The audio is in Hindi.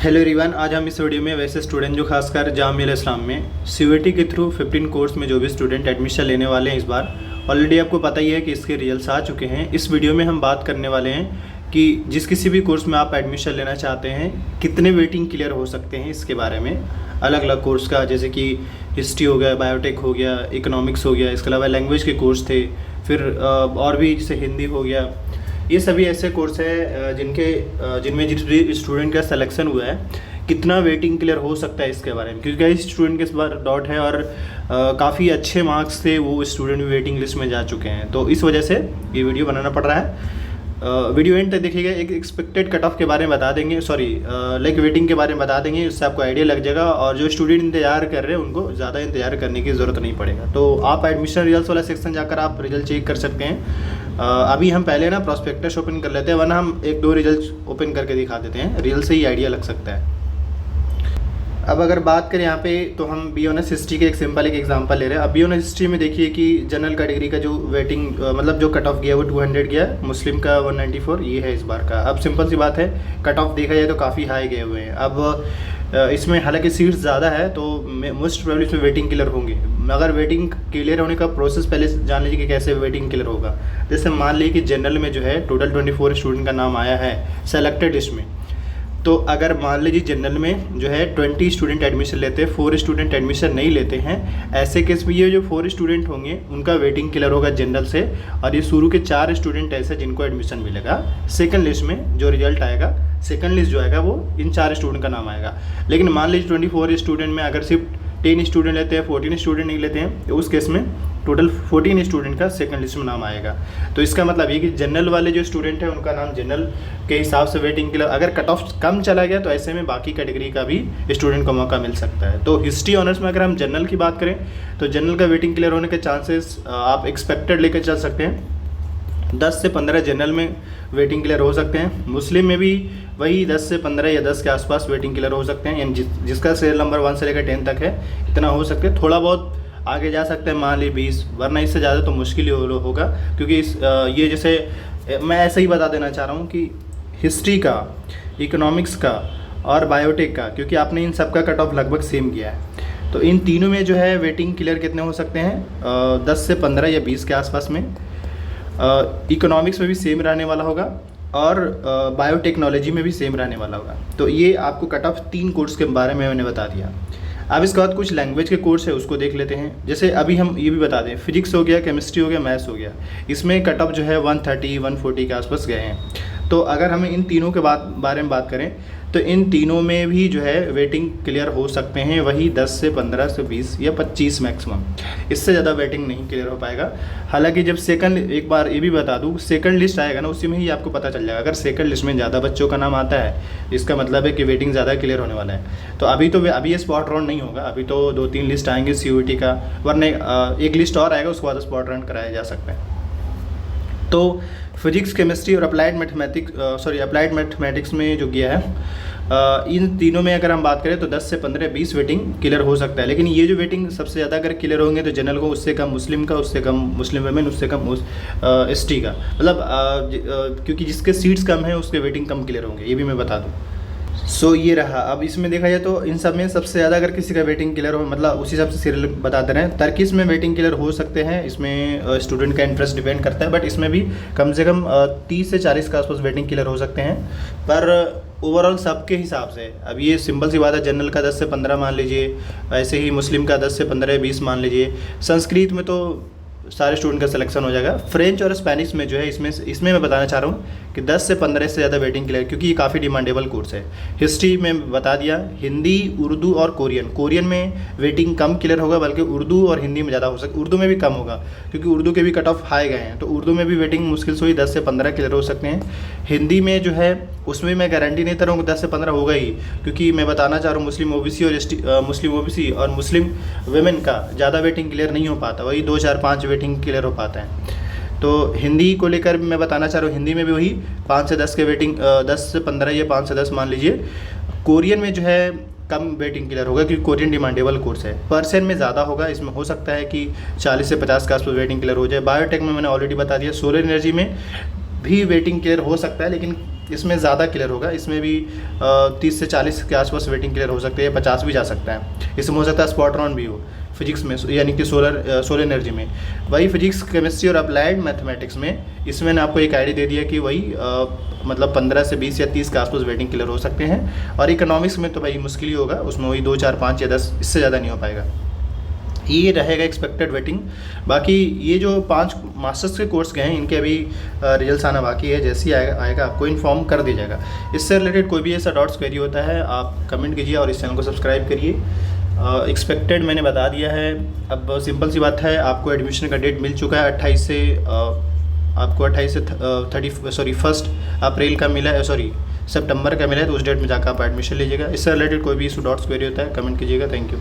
हेलो एवरीवन, आज हम इस वीडियो में वैसे स्टूडेंट जो खासकर जामिया इस्लाम में सीयूईटी के थ्रू 15 कोर्स में जो भी स्टूडेंट एडमिशन लेने वाले हैं इस बार ऑलरेडी आपको पता ही है कि इसके रिजल्ट्स आ चुके हैं। इस वीडियो में हम बात करने वाले हैं कि जिस किसी भी कोर्स में आप एडमिशन लेना चाहते हैं कितने वेटिंग क्लियर हो सकते हैं इसके बारे में, अलग अलग कोर्स का, जैसे कि हिस्ट्री हो गया, बायोटेक हो गया, इकोनॉमिक्स हो गया, इसके अलावा लैंग्वेज के कोर्स थे, फिर और भी जैसे हिंदी हो गया। ये सभी ऐसे कोर्स हैं जिनमें जिस भी स्टूडेंट का सिलेक्शन हुआ है कितना वेटिंग क्लियर हो सकता है इसके बारे में, क्योंकि कई स्टूडेंट के इस बार डाउट है और काफ़ी अच्छे मार्क्स से वो स्टूडेंट भी वेटिंग लिस्ट में जा चुके हैं। तो इस वजह से ये वीडियो बनाना पड़ रहा है। वीडियो एंड तक देखिएगा, एक एक्सपेक्टेड कट ऑफ के बारे में बता देंगे, लाइक वेटिंग के बारे में बता देंगे, उससे आपको आइडिया लग जाएगा और जो स्टूडेंट इंतजार कर रहे हैं उनको ज़्यादा इंतजार करने की ज़रूरत नहीं पड़ेगा। तो आप एडमिशन रिजल्ट्स वाला सेक्शन जाकर आप रिजल्ट चेक कर सकते हैं। अभी हम पहले ना प्रॉस्पेक्टस ओपन कर लेते हैं, वरना हम एक दो रिजल्ट ओपन करके दिखा देते हैं, रिजल्ट से ही आइडिया लग सकता है। अब अगर बात करें यहाँ पे तो हम बी ऑनर्स हिस्ट्री के एक एग्जांपल ले रहे हैं। अब बी ऑनर्स हिस्ट्री में देखिए कि जनरल कैटेगरी का जो वेटिंग मतलब जो कट ऑफ गया वो 200 गया, मुस्लिम का 194 ये है इस बार का। अब सिंपल सी बात है, कट ऑफ देखा जाए तो काफ़ी हाई गए हुए हैं। अब इसमें हालांकि सीट्स ज़्यादा है तो मोस्ट प्रोबेबली इसमें वेटिंग क्लियर होंगे। अगर वेटिंग क्लियर होने का प्रोसेस पहले जान लीजिए कि कैसे वेटिंग क्लियर होगा। जैसे मान लीजिए कि जनरल में जो है टोटल 24 स्टूडेंट का नाम आया है सेलेक्टेड लिस्ट में, तो अगर मान लीजिए जनरल में जो है 20 स्टूडेंट एडमिशन लेते हैं, 4 स्टूडेंट एडमिशन नहीं लेते हैं, ऐसे केस में ये जो 4 स्टूडेंट होंगे उनका वेटिंग क्लियर होगा जनरल से, और ये शुरू के 4 स्टूडेंट ऐसे जिनको एडमिशन मिलेगा सेकंड लिस्ट में। जो रिजल्ट आएगा सेकंड लिस्ट जो आएगा वो इन 4 स्टूडेंट का नाम आएगा। लेकिन मान लीजिए 24 स्टूडेंट में अगर सिर्फ 10 स्टूडेंट लेते हैं, 14 स्टूडेंट नहीं लेते हैं, तो उस केस में टोटल 14 स्टूडेंट का सेकंड लिस्ट में नाम आएगा। तो इसका मतलब ये कि जनरल वाले जो स्टूडेंट है उनका नाम जनरल के हिसाब से वेटिंग के लिए, अगर कट ऑफ कम चला गया तो ऐसे में बाकी कैटेगरी का भी स्टूडेंट को मौका मिल सकता है। तो हिस्ट्री ऑनर्स में अगर हम जनरल की बात करें तो जनरल का वेटिंग क्लियर होने के चांसेस आप एक्सपेक्टेड लेकर चल सकते हैं। 10 से 15 जनरल में वेटिंग क्लियर हो सकते हैं। मुस्लिम में भी वही 10 से 15 या 10 के आसपास वेटिंग क्लियर हो सकते हैं, यानी जिसका सीरियल नंबर 1 से लेकर 10 तक है इतना हो सकते हैं। थोड़ा बहुत आगे जा सकते हैं, मान ली 20, वरना इससे ज़्यादा तो मुश्किल ही होगा। क्योंकि ये जैसे मैं ऐसे ही बता देना चाह रहा हूँ कि हिस्ट्री का, इकोनॉमिक्स का और बायोटेक का, क्योंकि आपने इन सब का कट ऑफ लगभग सेम किया है, तो इन तीनों में जो है वेटिंग क्लियर कितने हो सकते हैं, 10 से 15 या 20 के आसपास में। इकोनॉमिक्स में भी सेम रहने वाला होगा और बायोटेक्नोलॉजी में भी सेम रहने वाला होगा। तो ये आपको कट ऑफ 3 कोर्स के बारे में मैंने बता दिया। अब इसके बाद कुछ लैंग्वेज के कोर्स है उसको देख लेते हैं। जैसे अभी हम ये भी बता दें, फिजिक्स हो गया, केमिस्ट्री हो गया, मैथ्स हो गया, इसमें कट ऑफ जो है 130 140 के आसपास गए हैं। तो अगर हम इन तीनों के बारे में बात करें तो इन तीनों में भी जो है वेटिंग क्लियर हो सकते हैं वही 10 से 15 से 20 या 25 मैक्सिमम, इससे ज़्यादा वेटिंग नहीं क्लियर हो पाएगा। हालांकि जब सेकंड, एक बार ये भी बता दूँ, सेकंड लिस्ट आएगा ना उसी में ही आपको पता चल जाएगा। अगर सेकंड लिस्ट में ज़्यादा बच्चों का नाम आता है इसका मतलब है कि वेटिंग ज़्यादा क्लियर होने वाला है। तो अभी ये स्पॉट राउंड नहीं होगा, अभी तो 2-3 लिस्ट आएंगे सीयूईटी का, वरना एक लिस्ट और आएगा, उसके बाद स्पॉट राउंड कराया जा सकता है। तो फिजिक्स, केमिस्ट्री और अप्लाइड मैथमेटिक्स में जो गया है इन तीनों में अगर हम बात करें तो 10 से 15 20 वेटिंग क्लियर हो सकता है। लेकिन ये जो वेटिंग सबसे ज़्यादा अगर क्लियर होंगे तो जनरल को, उससे कम मुस्लिम का, उससे कम मुस्लिम वुमेन, उससे कम एसटी का, मतलब क्योंकि जिसके सीट्स कम है उसके वेटिंग कम क्लियर होंगे, ये भी मैं बता दूँ। सो ये रहा। अब इसमें देखा जाए तो इन सब में सबसे ज़्यादा अगर किसी का वेटिंग क्लियर हो, मतलब उसी हिसाब से सीरियल बताते रहें। तर्कीस में वेटिंग क्लियर हो सकते हैं, इसमें स्टूडेंट का इंटरेस्ट डिपेंड करता है, बट इसमें भी कम से कम 30 से 40 के आसपास वेटिंग क्लियर हो सकते हैं। पर ओवरऑल सबके हिसाब से, अब ये सिंपल सी बात है, जनरल का 10 से 15 मान लीजिए, ऐसे ही मुस्लिम का 10 से 15 20 मान लीजिए। संस्कृत में तो सारे स्टूडेंट का सिलेक्शन हो जाएगा। फ्रेंच और स्पेनिश में जो है इसमें मैं बताना चाह रहा हूँ कि 10 से 15 से ज़्यादा वेटिंग क्लियर, क्योंकि ये काफ़ी डिमांडेबल कोर्स है। हिस्ट्री में बता दिया, हिंदी, उर्दू और कोरियन में वेटिंग कम क्लियर होगा, बल्कि उर्दू और हिंदी में ज़्यादा हो सकता है। उर्दू में भी कम होगा क्योंकि उर्दू के भी कट ऑफ हाई गए हैं, तो उर्दू में भी वेटिंग मुश्किल से हुई 10 से 15 क्लियर हो सकते हैं। हिंदी में जो है उसमें मैं गारंटी नहीं दे रहा हूँ 10 से 15 होगा ही, क्योंकि मैं बताना चाह रहा हूँ मुस्लिम ओबीसी और मुस्लिम वेमेन का ज़्यादा वेटिंग क्लियर नहीं हो पाता, वही 2 4 5 वेटिंग क्लियर हो पाता है। तो हिंदी को लेकर मैं बताना चाह रहा हूँ, हिंदी में भी वही 5 से 10 के वेटिंग, 10 से 15 या 5 से 10 मान लीजिए। कोरियन में जो है कम वेटिंग क्लियर होगा क्योंकि कोरियन डिमांडेबल कोर्स है। पर्सन में ज़्यादा होगा, इसमें हो सकता है कि 40 से 50 के आसपास वेटिंग क्लियर हो जाए। बायोटेक में मैंने ऑलरेडी बता दिया, सोलर एनर्जी में भी वेटिंग क्लियर हो सकता है, लेकिन इसमें ज़्यादा क्लियर होगा, इसमें भी 30 से 40 के आसपास वेटिंग क्लियर हो सकती है, 50 भी जा सकता है। इसमें हो सकता है स्पॉट राउंड भी हो फिजिक्स में, यानी कि सोलर एनर्जी में। वही फिजिक्स, केमिस्ट्री और अप्लाइड मैथमेटिक्स में, इसमें मैंने आपको एक आइडिया दे दिया कि वही मतलब 15 से 20 या 30 के आसपास वेटिंग क्लियर हो सकते हैं। और इकोनॉमिक्स में तो भाई मुश्किल ही होगा, उसमें वही 2, 4, 5 या 10, इससे ज़्यादा नहीं हो पाएगा। ये रहेगा एक्सपेक्टेड वेटिंग। बाकी ये जो 5 मास्टर्स के कोर्स गए हैं, इनके अभी रिजल्ट्स आना बाकी है। जैसे ही आएगा आपको इन्फॉर्म कर दिया जाएगा। इससे रिलेटेड कोई भी ऐसा डाउट्स क्वेरी होता है आप कमेंट कीजिए और इस चैनल को सब्सक्राइब करिए। एक्सपेक्टेड मैंने बता दिया है। अब सिंपल सी बात है, आपको एडमिशन का डेट मिल चुका है 28 से आपको 28 से 1 अप्रैल का मिला है, सितंबर का मिला है। तो उस डेट में जाकर आप एडमिशन लीजिएगा। इससे रिलेटेड कोई भी इशू डाउट्स क्वेरी होता है कमेंट कीजिएगा। Thank you.